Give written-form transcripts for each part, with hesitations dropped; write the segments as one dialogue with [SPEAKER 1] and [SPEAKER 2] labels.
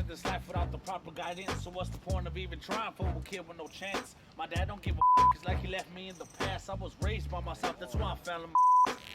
[SPEAKER 1] this life without the proper guidance. So what's the point of even trying for a kid with no chance? My dad don't give a it's like he left me in the past. I was raised by myself, that's why I'm failing.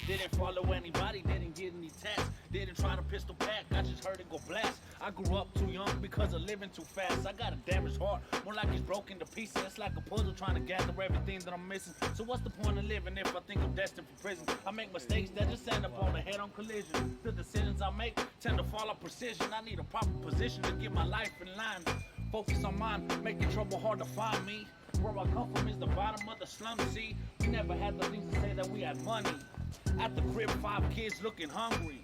[SPEAKER 1] Didn't follow anybody, didn't get any tats. Didn't try to pistol pack, I just heard it go blast. I grew up too young because of living too fast. I got a damaged heart, more like it's broken to pieces. It's like a puzzle trying to gather everything that I'm missing. So what's the point of living if I think I'm destined for prison? I make mistakes that just end up on a head-on collision. The decisions I make tend to fall off precision. I need a proper position to get my life in line. Focus on mine, making trouble hard to find me. Where I come from is the bottom of the slum, see? We never had the things to say that we had money. At the crib, 5 kids looking hungry.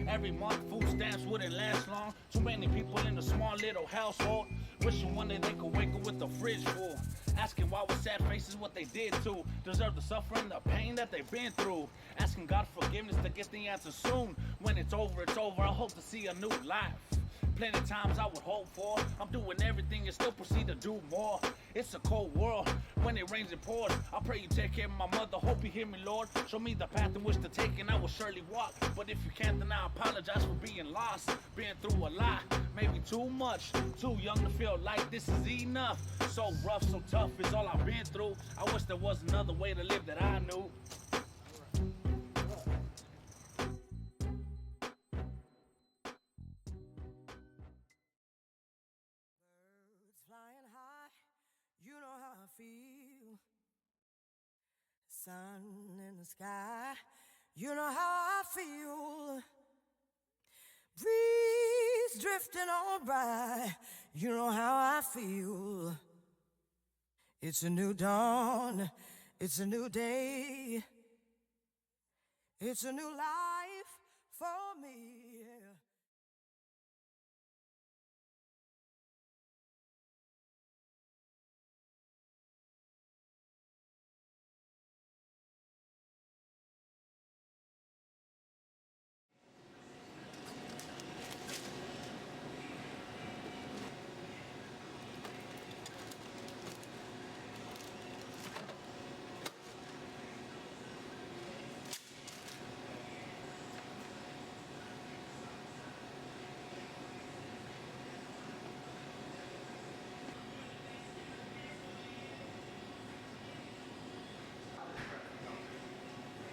[SPEAKER 1] Every month, food stamps wouldn't last long. Too many people in a small little household. Wishing one day they could wake up with the fridge full. Asking why with sad faces what they did to deserve the suffering, the pain that they've been through. Asking God forgiveness to get the answer soon. When it's over, it's over. I hope to see a new life. Plenty times I would hope for. I'm doing everything and still proceed to do more. It's a cold world when it rains and pours. I pray you take care of my mother. Hope you hear me, Lord. Show me the path in which to take and I will surely walk. But if you can't, then I apologize for being lost. Been through a lot, maybe too much. Too young to feel like this is enough. So rough, so tough is all I've been through. I wish there was another way to live that I knew.
[SPEAKER 2] You know how I feel. Sun in the sky. You know how I feel. Breeze drifting on by. You know how I feel. It's a new dawn. It's a new day. It's a new life for me.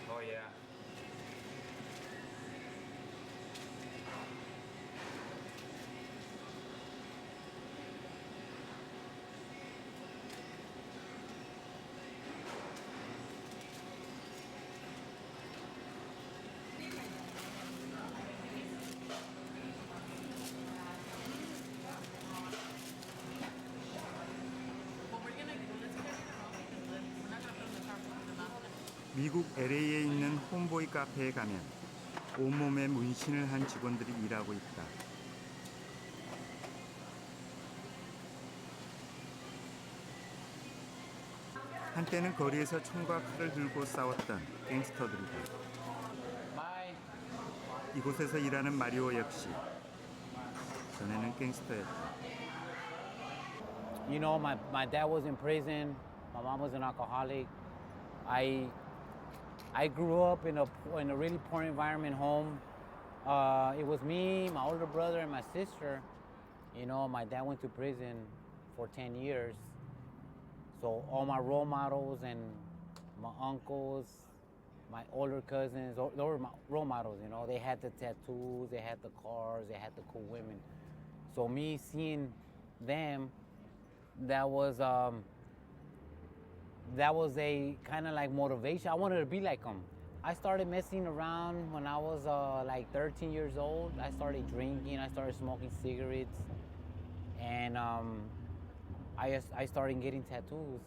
[SPEAKER 3] Oh yeah. 미국 LA에 있는 홈보이 카페에 가면 온몸에 문신을 한 직원들이 일하고 있다. 한때는 거리에서 총과 칼을 들고 싸웠던 갱스터들이다. 이곳에서 일하는 마리오 역시 전에는 갱스터였다.
[SPEAKER 4] You know, my dad was in prison. My mom was an alcoholic. I grew up in a really poor environment home. It was me, my older brother, and my sister. You know, my dad went to prison for 10 years. So all my role models and my uncles, my older cousins, they were my role models, you know. They had the tattoos, they had the cars, they had the cool women. So me seeing them, that was a kind of like motivation. I wanted to be like them. I started messing around when I was like 13 years old. I started drinking, I started smoking cigarettes, and I started getting tattoos.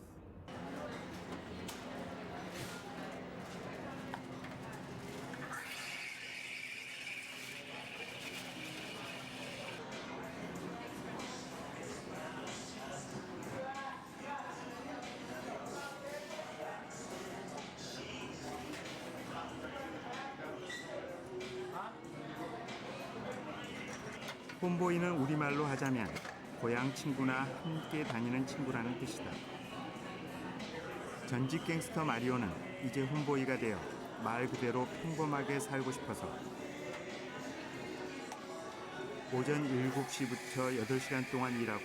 [SPEAKER 3] 홈보이는 우리말로 하자면 고향 친구나 함께 다니는 친구라는 뜻이다. 전직 갱스터 마리오는 이제 홈보이가 되어 말 그대로 평범하게 살고 싶어서 오전 7시부터 8시간 동안 일하고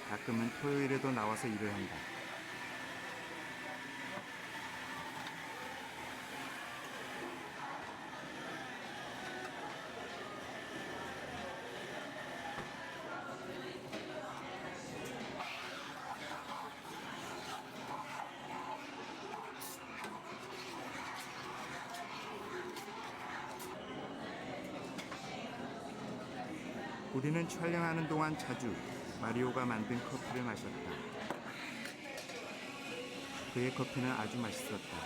[SPEAKER 3] 가끔은 토요일에도 나와서 일을 한다. 우리는 촬영하는 동안 자주 마리오가 만든 커피를 마셨다. 그의 커피는 아주 맛있었다.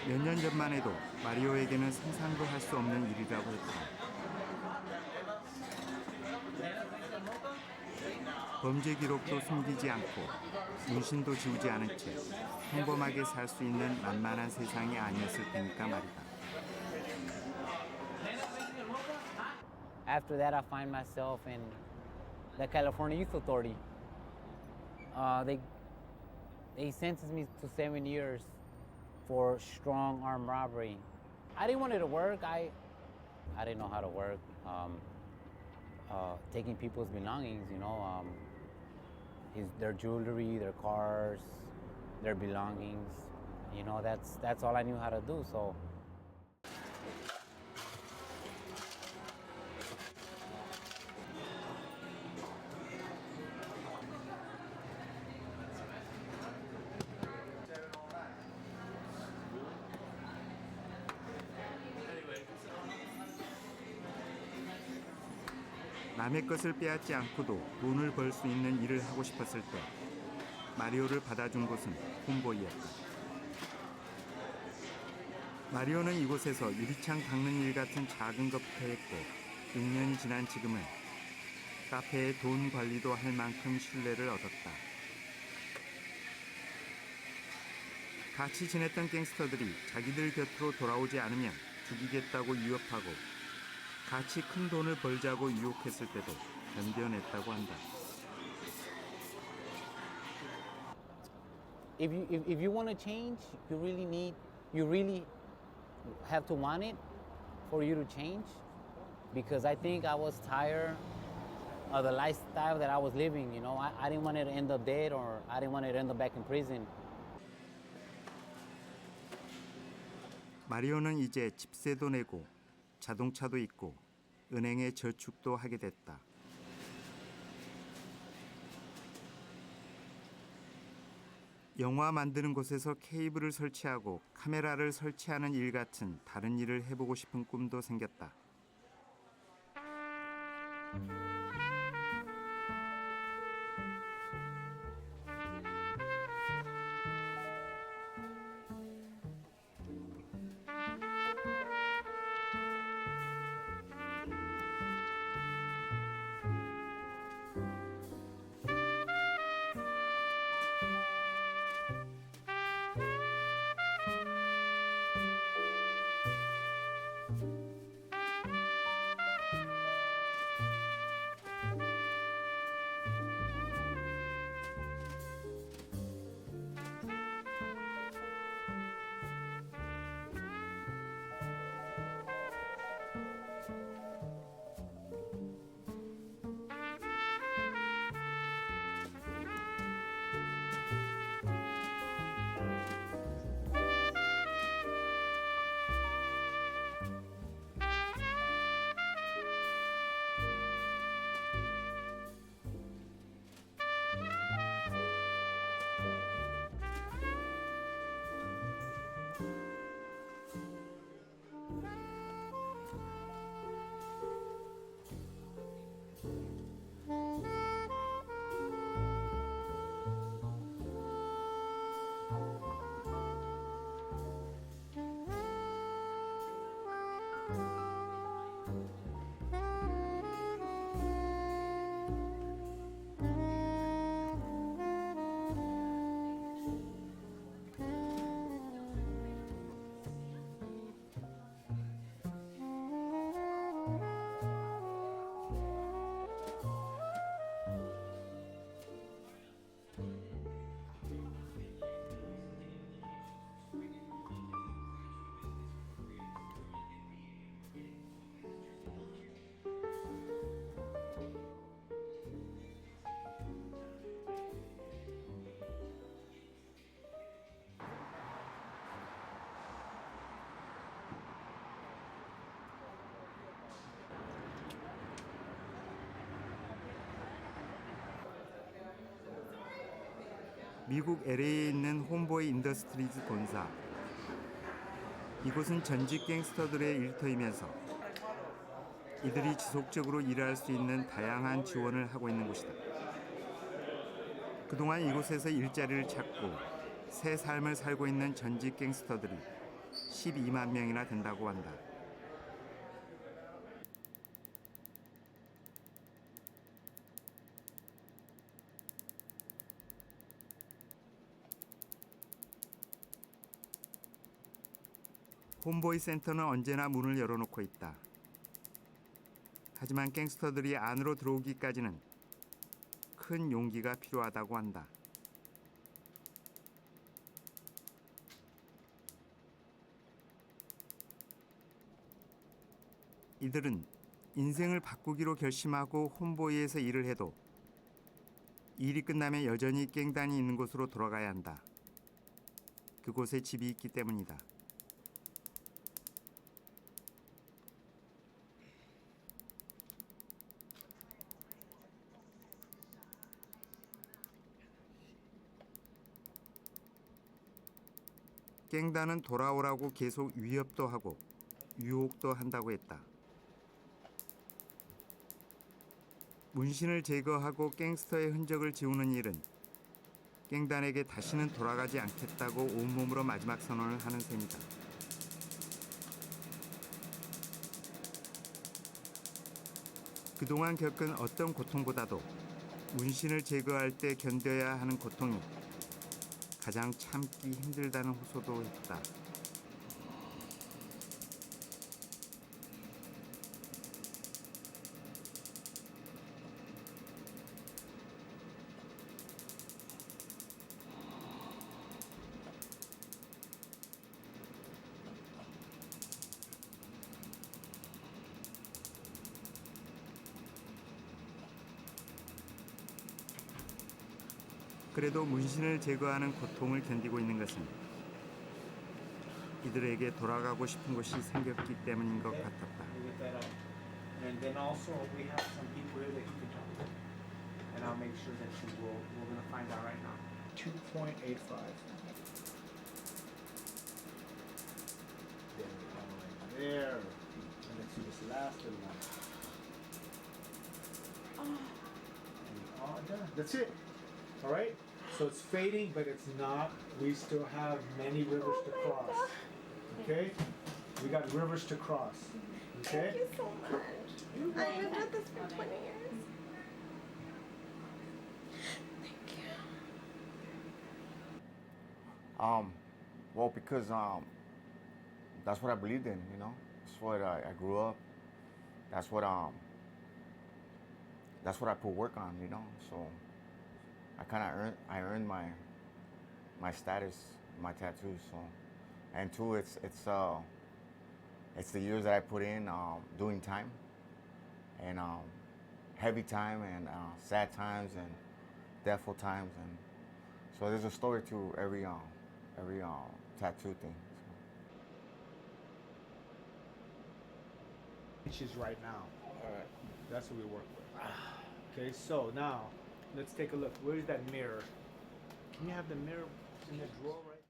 [SPEAKER 3] 몇 년 전만 해도 마리오에게는 상상도 할 수 없는 일이라고 했다. 범죄 기록도 숨기지 않고 문신도 지우지 않은 채 평범하게 살 수 있는 만만한 세상이 아니었을 테니까 말이다.
[SPEAKER 4] After that, I find myself in the California Youth Authority. They sentenced me to 7 years for strong armed robbery. I didn't want it to work. I didn't know how to work. Taking people's belongings, their jewelry, their cars, their belongings. That's all I knew how to do. So.
[SPEAKER 3] 남의 것을 빼앗지 않고도 돈을 벌 수 있는 일을 하고 싶었을 때 마리오를 받아준 곳은 홈보이였다. 마리오는 이곳에서 유리창 닦는 일 같은 작은 것부터 했고 6년이 지난 지금은 카페의 돈 관리도 할 만큼 신뢰를 얻었다. 같이 지냈던 갱스터들이 자기들 곁으로 돌아오지 않으면 죽이겠다고 위협하고 같이 큰 돈을 벌자고 유혹했을 때도 견뎌냈다고 한다.
[SPEAKER 4] If you want to change, you really have to want it for you to change. Because I think I was tired of the lifestyle that I was living. I didn't want it to end up dead, or I didn't want it to end up back in prison.
[SPEAKER 3] 마리오는 이제 집세도 내고 자동차도 있고 은행에 저축도 하게 됐다. 영화 만드는 곳에서 케이블을 설치하고 카메라를 설치하는 일 같은 다른 일을 해보고 싶은 꿈도 생겼다. 미국 LA에 있는 홈보이 인더스트리즈 본사. 이곳은 전직 갱스터들의 일터이면서 이들이 지속적으로 일할 수 있는 다양한 지원을 하고 있는 곳이다. 그동안 이곳에서 일자리를 찾고 새 삶을 살고 있는 전직 갱스터들이 12만 명이나 된다고 한다. 홈보이 센터는 언제나 문을 열어놓고 있다. 하지만 갱스터들이 안으로 들어오기까지는 큰 용기가 필요하다고 한다. 이들은 인생을 바꾸기로 결심하고 홈보이에서 일을 해도 일이 끝나면 여전히 갱단이 있는 곳으로 돌아가야 한다. 그곳에 집이 있기 때문이다. 갱단은 돌아오라고 계속 위협도 하고 유혹도 한다고 했다. 문신을 제거하고 갱스터의 흔적을 지우는 일은 갱단에게 다시는 돌아가지 않겠다고 온몸으로 마지막 선언을 하는 셈이다. 그동안 겪은 어떤 고통보다도 문신을 제거할 때 견뎌야 하는 고통이 가장 참기 힘들다는 호소도 했다. 그래도 문신을 제거하는 고통을 견디고 있는 것은 이들에게 돌아가고 싶은 곳이 생겼기 때문인 것 같았다.
[SPEAKER 5] And then also we have some people here that you can talk to. And I'll make sure that we're going to find out right now. 2.85. There. And let's see this last little one. And all done. That's it. All right? So it's fading, but it's not. We still have many rivers to cross. Okay? We got rivers to cross. Okay?
[SPEAKER 6] Thank you so much. I lived with this for 20 years. Thank you.
[SPEAKER 7] Well, because that's what I believed in, you know. That's what I grew up. That's what I put work on, you know. So I kind of earned my status, my tattoos. So, and two, it's the years that I put in doing time, and heavy time, and sad times, and deathful times, and so there's a story to every tattoo thing.
[SPEAKER 5] Inches right now. All right. That's what we work with. Okay, so now let's take a look. Where's that mirror? Can you have the mirror in the drawer right?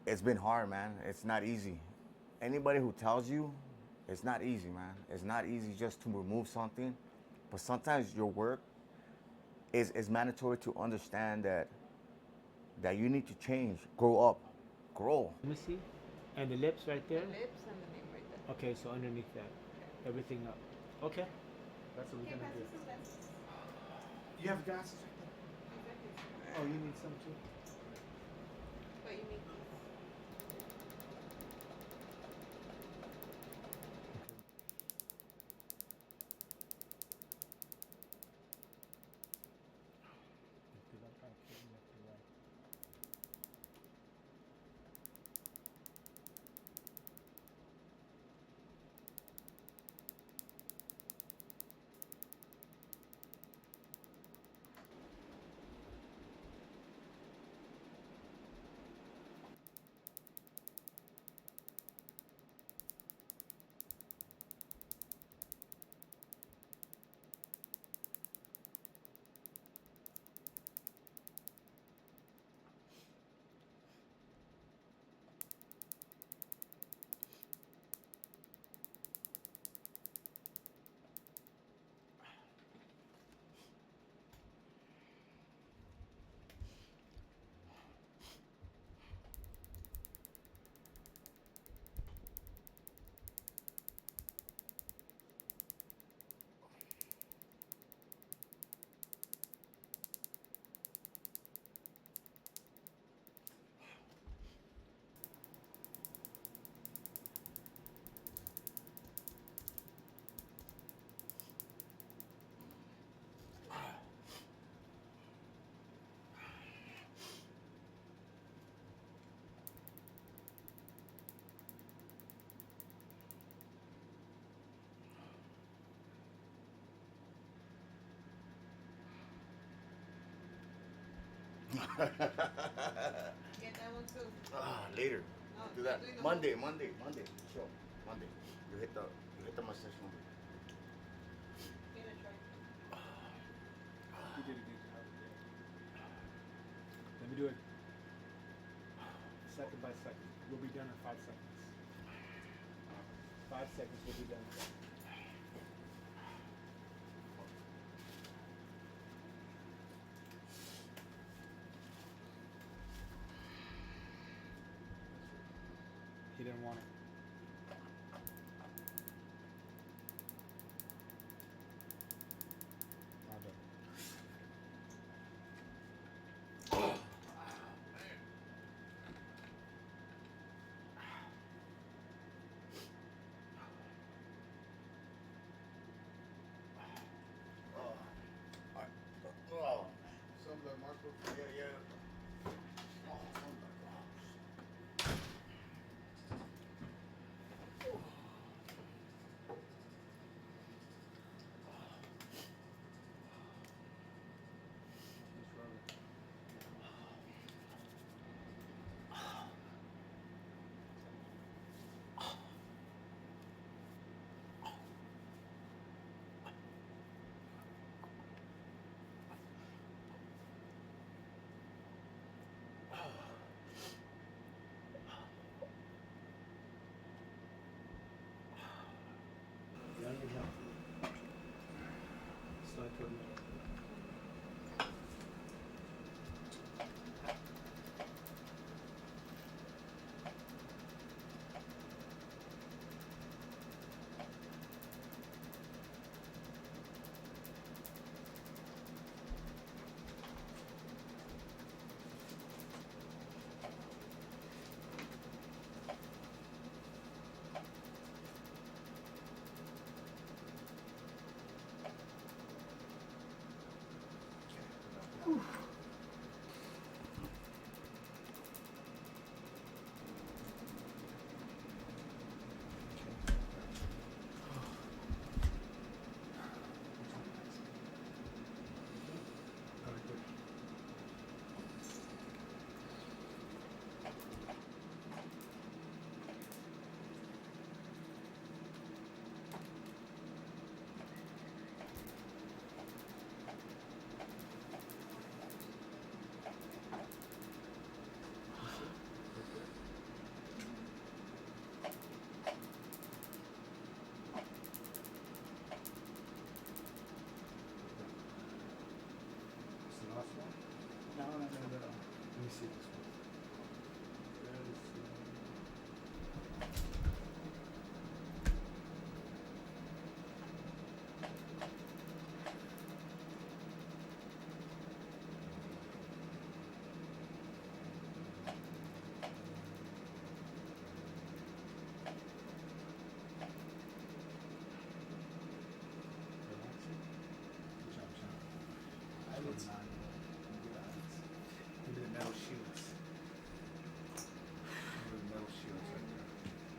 [SPEAKER 7] It's been hard, man. It's not easy. Anybody who tells you it's not easy, man. It's not easy just to remove something, but sometimes your work is mandatory to understand that you need to change, grow up, grow.
[SPEAKER 5] Let me see. And the lips right there?
[SPEAKER 6] The lips and the name right there.
[SPEAKER 5] Okay, so underneath that. Everything up. Okay. That's what we're gonna do. You have glasses right there. Oh, you need some too?
[SPEAKER 6] But you need Get that one too.
[SPEAKER 7] Later.
[SPEAKER 6] Oh,
[SPEAKER 7] Do that.
[SPEAKER 6] doing the
[SPEAKER 7] Monday. Sure. Monday. You hit the mustache Monday.
[SPEAKER 6] Give it a try.
[SPEAKER 5] You did a good job. Let me do it second by second. We'll be done in 5 seconds. 5 seconds, we'll be done. He didn't want it. All done.
[SPEAKER 7] Oh, some blood, Marco. Yeah. Oh my gosh.
[SPEAKER 5] Slide toward me. No. Let me see this one.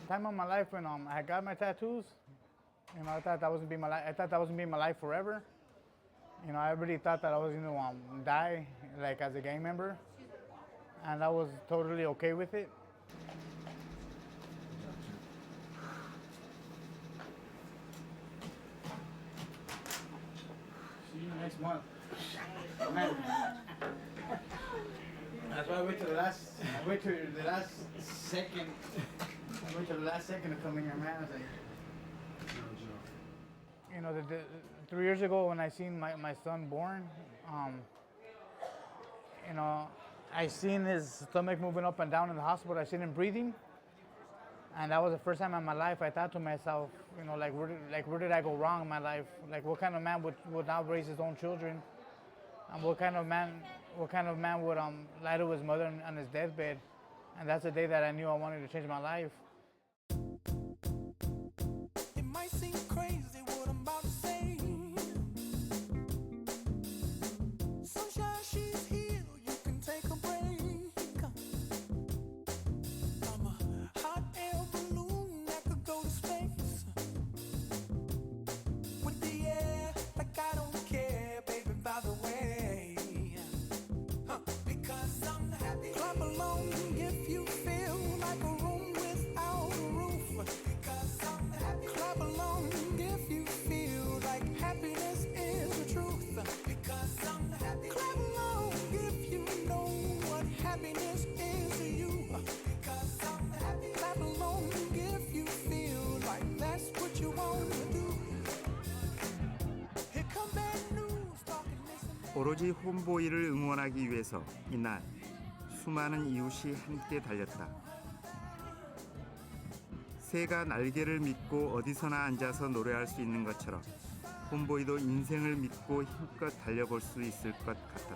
[SPEAKER 8] Time of my life when I got my tattoos, I thought that wasn't be my life. I thought that wasn't be my life forever. I really thought that I was gonna die, like as a gang member, and I was totally okay with it. See you next month. Man. That's why I wait till the last. I wait till the last second. I wait till the last second to come in here, man. I was like, 3 years ago when I seen my son born, I seen his stomach moving up and down in the hospital. I seen him breathing, and that was the first time in my life I thought to myself, where did I go wrong in my life? Like, what kind of man would not raise his own children? And what kind of man would lie to his mother on his deathbed? And that's the day that I knew I wanted to change my life.
[SPEAKER 2] It might seem crazy what I'm about to say. Sunshine, she's here, you can take a break. I'm a hot air balloon that could go to space. With the air, like I don't care, baby, by the way. Because
[SPEAKER 3] 오로지 홈보이를 응원하기 위해서 이날 수많은 이웃이 함께 달렸다. 새가 날개를 믿고 어디서나 앉아서 노래할 수 있는 것처럼 홈보이도 인생을 믿고 힘껏 달려볼 수 있을 것 같았다.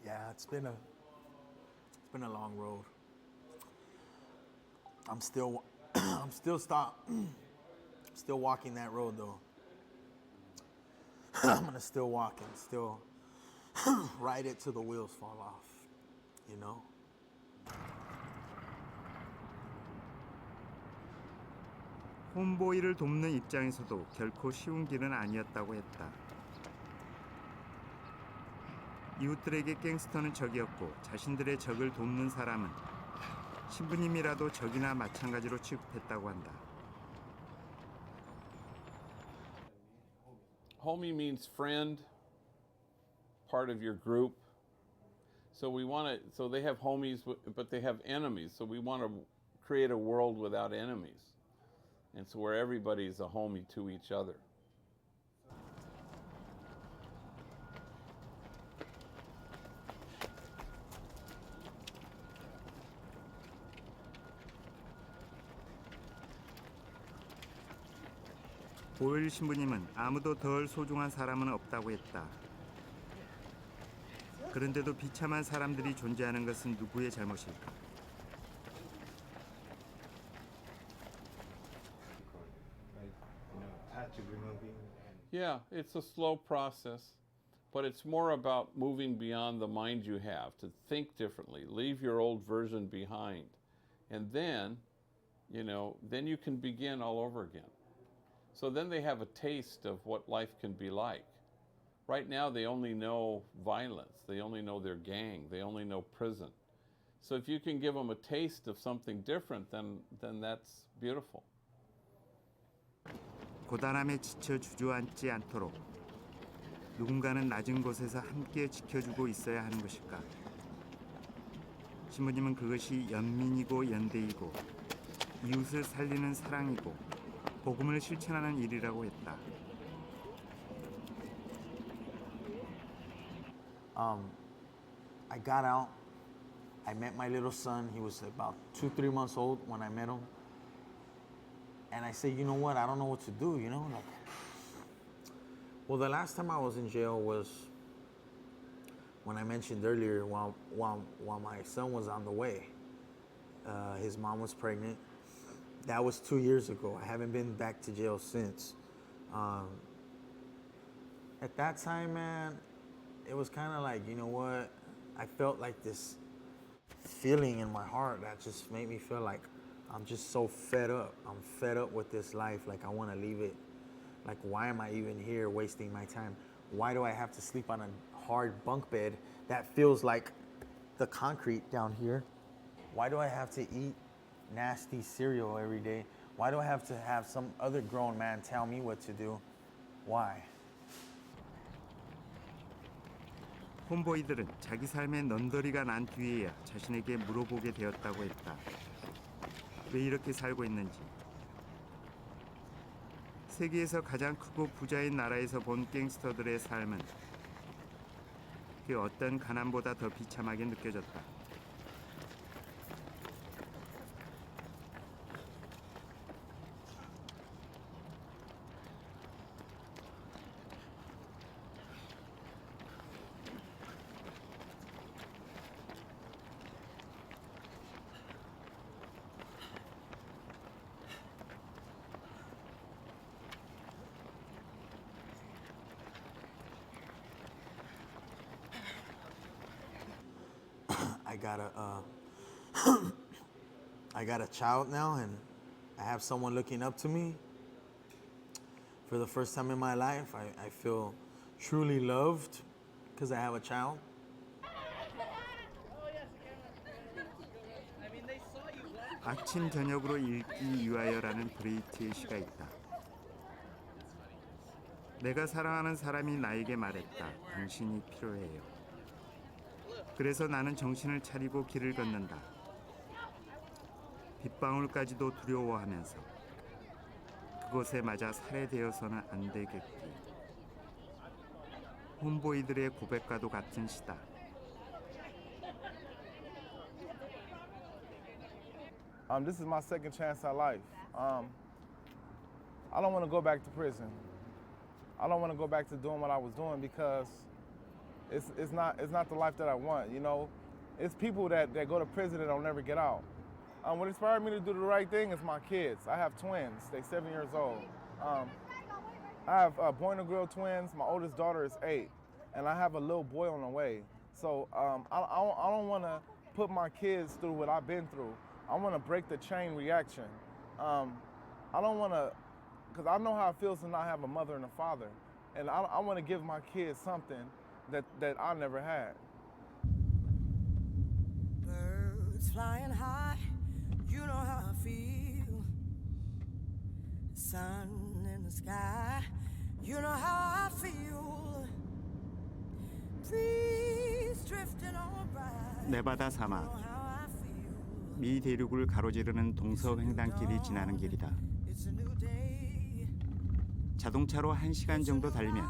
[SPEAKER 9] Yeah, it's been a long road. I'm still walking that road though. I'm gonna still walk and still ride it till the wheels fall off, you know?
[SPEAKER 3] 홈보이를 돕는 입장에서도 결코 쉬운 길은 아니었다고 했다. 이웃들에게 갱스터는 적이었고 자신들의 적을 돕는 사람은 신부님이라도 적이나 마찬가지로 취급했다고 한다.
[SPEAKER 10] Homie means friend, part of your group. So so they have homies, but they have enemies. So we want to create a world without enemies. And so where everybody's a homie to each other.
[SPEAKER 3] 보일 신부님은 아무도 덜 소중한 사람은 없다고 했다. 그런데도 비참한 사람들이 존재하는 것은 누구의 잘못일까?
[SPEAKER 10] Yeah, it's a slow process, but it's more about moving beyond the mind you have, to think differently, leave your old version behind. And then, then you can begin all over again. So then they have a taste of what life can be like. Right now they only know violence, they only know their gang, they only know prison. So if you can give them a taste of something different, then that's beautiful.
[SPEAKER 3] 고단함에 지쳐 주저앉지 않도록 누군가는 낮은 곳에서 함께 지켜주고 있어야 하는 것일까? 신부님은 그것이 연민이고 연대이고 이웃을 살리는 사랑이고 복음을 실천하는 일이라고 했다.
[SPEAKER 9] I got out. I met my little son. He was about 2-3 months old when I met him. And I said, you know what? I don't know what to do, you know? Like, well, the last time I was in jail was when I mentioned earlier while my son was on the way. His mom was pregnant. That was 2 years ago. I haven't been back to jail since. At that time, man, it was kind of like, you know what? I felt like this feeling in my heart that just made me feel like I'm just so fed up. I'm fed up with this life. Like, I want to leave it. Like, why am I even here wasting my time? Why do I have to sleep on a hard bunk bed that feels like the concrete down here? Why do I have to eat nasty cereal every day? Why do I have to have some other grown man tell me what to do? Why?
[SPEAKER 3] 홈보이들은 자기 삶의 넌더리가 난 뒤에야 자신에게 물어보게 되었다고 했다. 왜 이렇게 살고 있는지. 세계에서 가장 크고 부자인 나라에서 본 갱스터들의 삶은 그 어떤 가난보다 더 비참하게 느껴졌다.
[SPEAKER 9] I got a child now, and I have someone looking up to me. For the first time in my life, I feel truly loved because I have a child.
[SPEAKER 3] 아침 저녁으로 읽기 위하여라는 브레이트의 시가 있다. 내가 사랑하는 사람이 나에게 말했다. 당신이 필요해요. 그래서 나는 정신을 차리고 길을 걷는다. 빗방울까지도 두려워하면서 그곳에 맞아 살해되어서는 안 되겠기. 홈보이들의 고백과도 같은 시다.
[SPEAKER 11] This is my second chance at life. I don't want to go back to prison. I don't want to go back to doing what I was doing because it's not the life that I want. You know, it's people that go to prison that don't never get out. What inspired me to do the right thing is my kids. I have twins. They're 7 years old. I have boy and girl twins. My oldest daughter is 8, and I have a little boy on the way. So I don't want to put my kids through what I've been through. I want to break the chain reaction. I don't want to, because I know how it feels to not have a mother and a father, and I want to give my kids something that I never had.
[SPEAKER 2] Birds flying high, you know how I feel. Sun in the sky, you know how I feel. Breeze drifting on by,
[SPEAKER 3] 네바다 사막. 미 대륙을 가로지르는 동서횡단길이 지나는 길이다. 자동차로 1시간 정도 달리면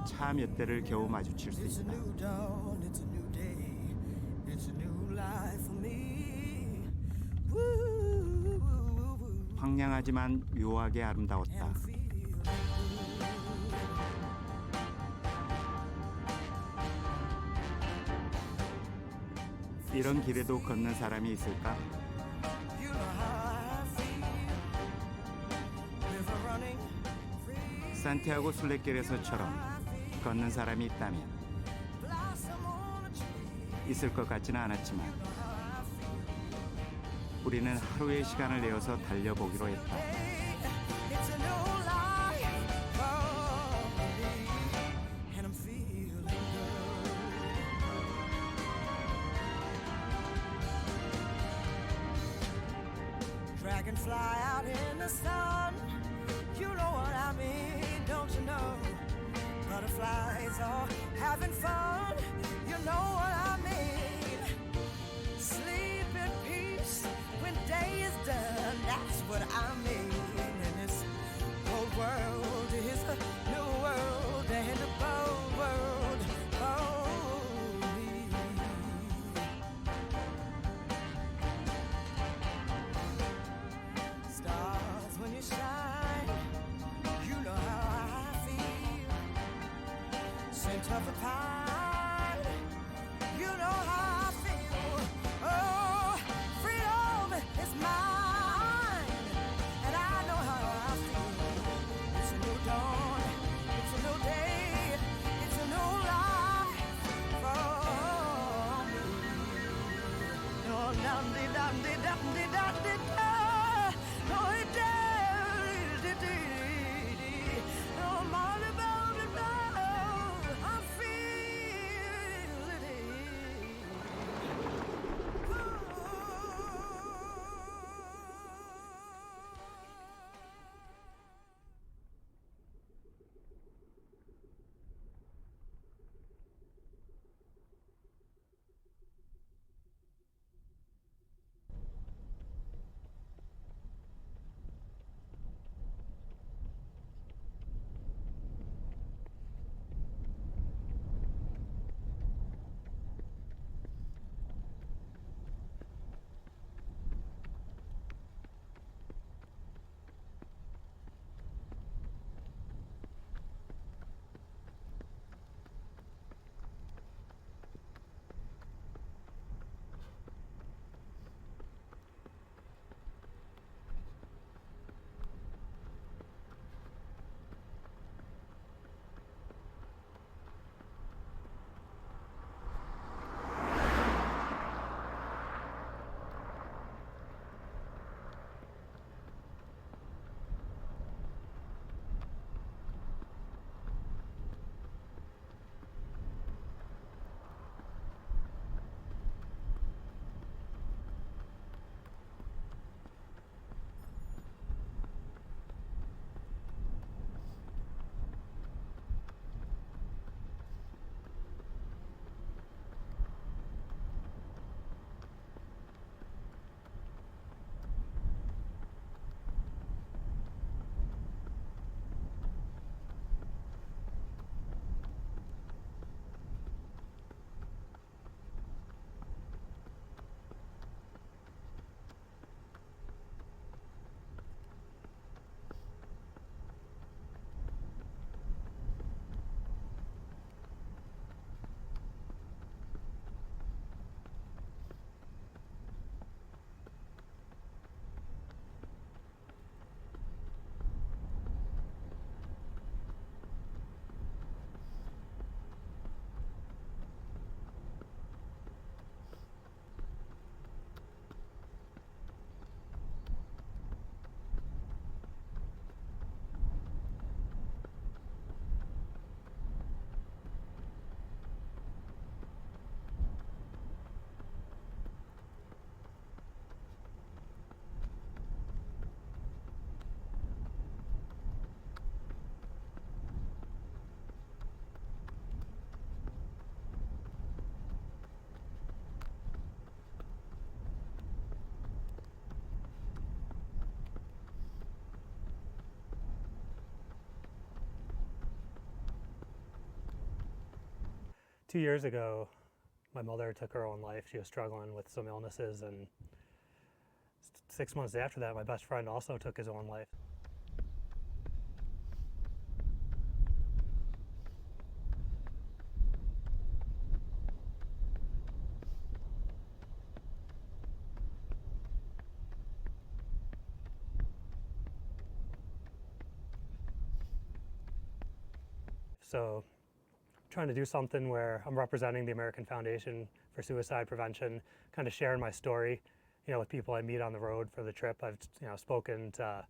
[SPEAKER 3] 차 몇 대를 겨우 마주칠 수 있다. 황량하지만 묘하게 아름다웠다. 이런 길에도 걷는 사람이 있을까? 산티아고 순례길에서처럼 걷는 사람이 있다면 있을 것 같지는 않았지만 우리는 하루의 시간을 내어서 달려보기로 했다.
[SPEAKER 2] Fly out in the sun, you know what I mean, don't you know? butterflies all having fun. You know what I mean. Sleep in peace when day is done. That's what I mean. And this whole world is a new world and a bold world for me. Stars when you shine, you know how I feel. Scent of the pine, you know how I feel. Oh, freedom is mine, and I know how I feel. It's a new dawn, it's a new day, it's a new life for me. Oh, dum-de-dum-de-dum-de-dum-de-da. Oh, it-da-dee-dee-dee. Oh, I'm all about it now. I feel it.
[SPEAKER 12] Two years ago, my mother took her own life. She was struggling with some illnesses, and 6 months after that, my best friend also took his own life. So trying to do something where I'm representing the American Foundation for Suicide Prevention, kind of sharing my story, with people I meet on the road for the trip. I've, spoken to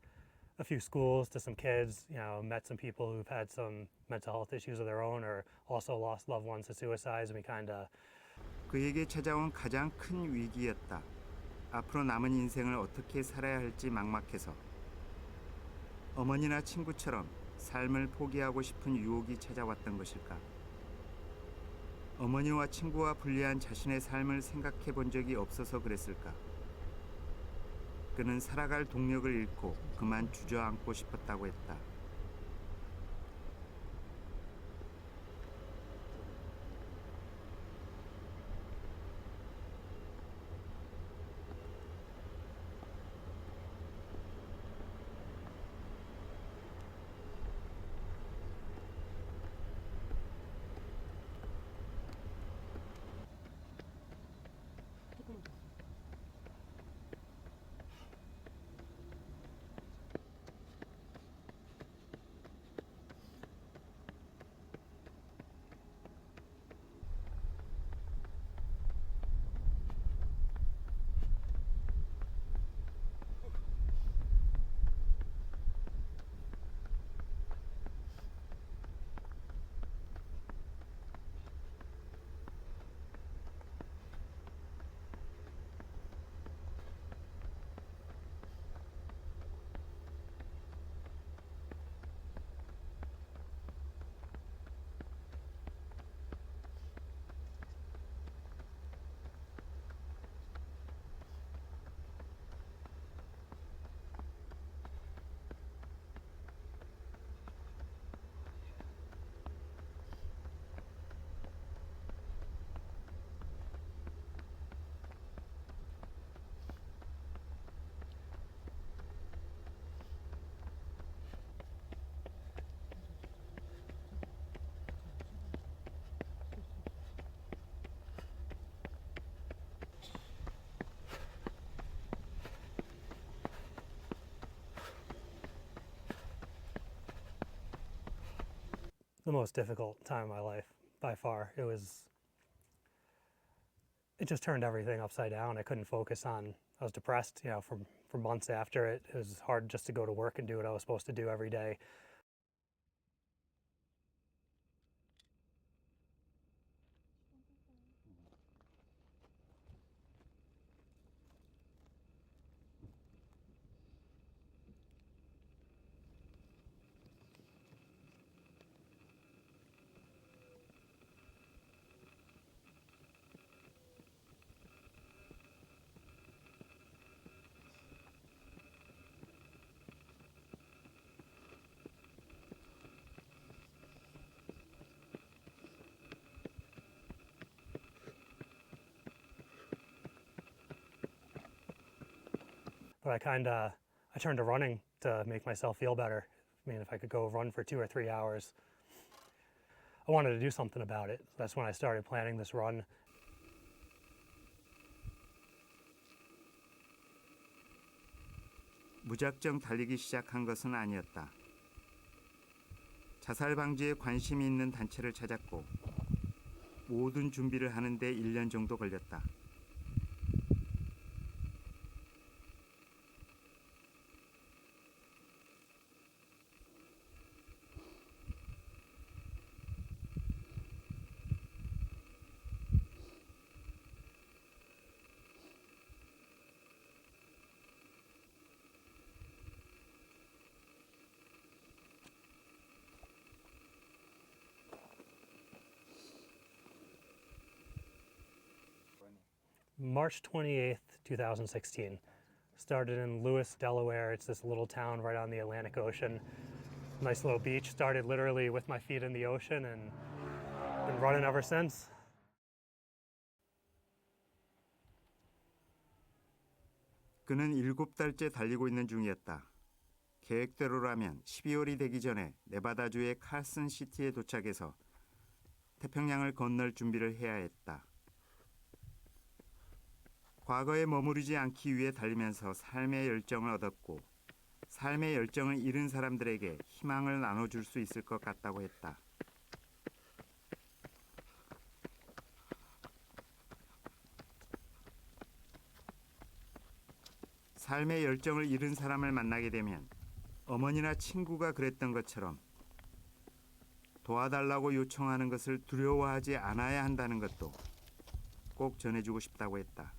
[SPEAKER 12] a few schools, to some kids, met some people who've had some mental health issues of their own or also lost loved ones to suicides, and we kind of.
[SPEAKER 3] 그에게 찾아온 가장 큰 위기였다. 앞으로 남은 인생을 어떻게 살아야 할지 막막해서 어머니나 친구처럼 삶을 포기하고 싶은 유혹이 찾아왔던 것일까? 어머니와 친구와 분리한 자신의 삶을 생각해 본 적이 없어서 그랬을까? 그는 살아갈 동력을 잃고 그만 주저앉고 싶었다고 했다.
[SPEAKER 12] The most difficult time of my life, by far. It just turned everything upside down. I couldn't focus on, I was depressed, for months after it. It was hard just to go to work and do what I was supposed to do every day. But I turned to running to make myself feel better. I mean, if I could go run for 2 or 3 hours, I wanted to do something about it. That's when I started planning this run.
[SPEAKER 3] 무작정 달리기 시작한 것은 아니었다. 자살 방지에 관심이 있는 단체를 찾았고 모든 준비를 하는데 1년 정도 걸렸다.
[SPEAKER 12] March 28th, 2016. Started in Lewis, Delaware. It's this little town right on the Atlantic Ocean. Nice little beach. Started literally with my feet in the ocean and been running ever since.
[SPEAKER 3] 그는 7달째 달리고 있는 중이었다. 계획대로라면 12월이 되기 전에 네바다주의 칼슨 시티에 도착해서 태평양을 건널 준비를 해야 했다. 과거에 머무르지 않기 위해 달리면서 삶의 열정을 얻었고 삶의 열정을 잃은 사람들에게 희망을 나눠줄 수 있을 것 같다고 했다. 삶의 열정을 잃은 사람을 만나게 되면 어머니나 친구가 그랬던 것처럼 도와달라고 요청하는 것을 두려워하지 않아야 한다는 것도 꼭 전해주고 싶다고 했다.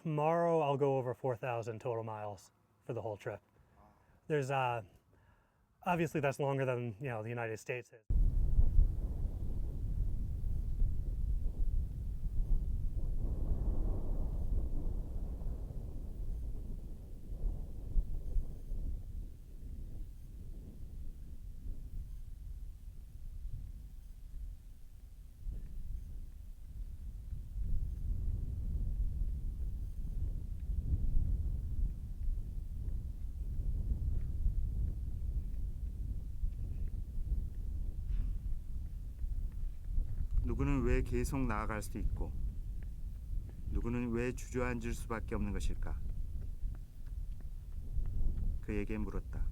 [SPEAKER 12] tomorrow I'll go over 4,000 total miles for the whole trip. There's obviously that's longer than the United States is.
[SPEAKER 3] 누구는 왜 계속 나아갈 수 있고 누구는 왜 주저앉을 수밖에 없는 것일까? 그에게 물었다.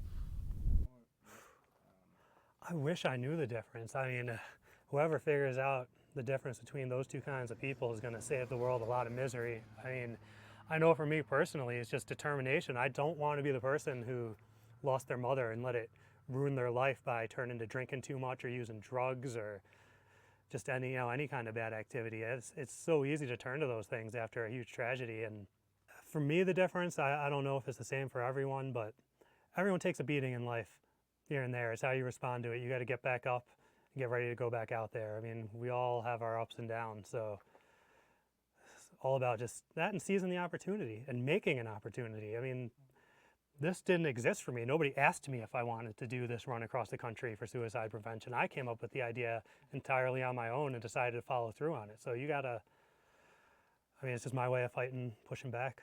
[SPEAKER 12] I wish I knew the difference. I mean, whoever figures out the difference between those two kinds of people is going to save the world a lot of misery. I mean, I know for me personally, it's just determination. I don't want to be the person who lost their mother and let it ruin their life by turning to drinking too much or using drugs or just any kind of bad activity. It's so easy to turn to those things after a huge tragedy. And for me, the difference, I don't know if it's the same for everyone, but everyone takes a beating in life here and there. It's how you respond to it. You got to get back up and get ready to go back out there. I mean, we all have our ups and downs, so it's all about just that and seizing the opportunity and making an opportunity. I mean, this didn't exist for me. Nobody asked me if I wanted to do this run across the country for suicide prevention. I came up with the idea entirely on my own and decided to follow through on it. So it's just my way of fighting, pushing back.